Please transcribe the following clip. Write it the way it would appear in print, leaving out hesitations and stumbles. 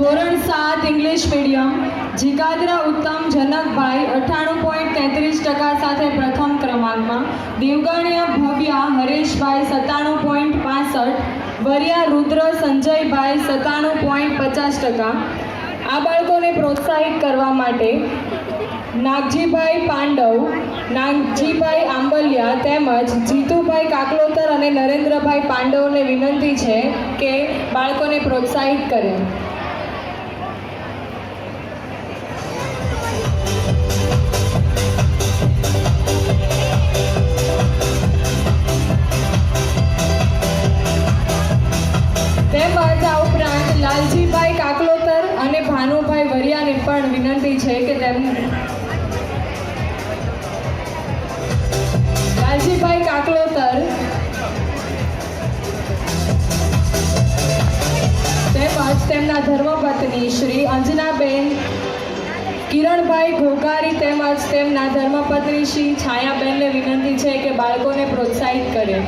ધોરણ 7 English medium જીગાદરા ઉત્તમ જનકભાઈ 98.33% સાથે પ્રથમ ક્રમાંકમાં, દેવગણ્ય ભવ્યા હરેશભાઈ 97.65, વરિયા રુદ્ર સંજયભાઈ 97.50%. આ બાળકોને પ્રોત્સાહિત કરવા માટે નાગજીભાઈ પાંડવ, નાગજીભાઈ આંબલિયા તેમજ જીતુભાઈ કાકલોતર અને નરેન્દ્રભાઈ પાંડવને વિનંતી છે કે બાળકોને પ્રોત્સાહિત કરે. તેમજ આ ઉપરાંત લાલજીભાઈ કાકલોતર અને ભાનુભાઈ વરિયાને પણ વિનંતી છે કે લાલજીભાઈ કાકલોતર તેમજ તેમના ધર્મપત્ની શ્રી અંજનાબેન કિરણભાઈ ઘોઘારી તેમજ તેમના ધર્મપત્ની શ્રી છાયાબેનને વિનંતી છે કે બાળકોને પ્રોત્સાહિત કરે.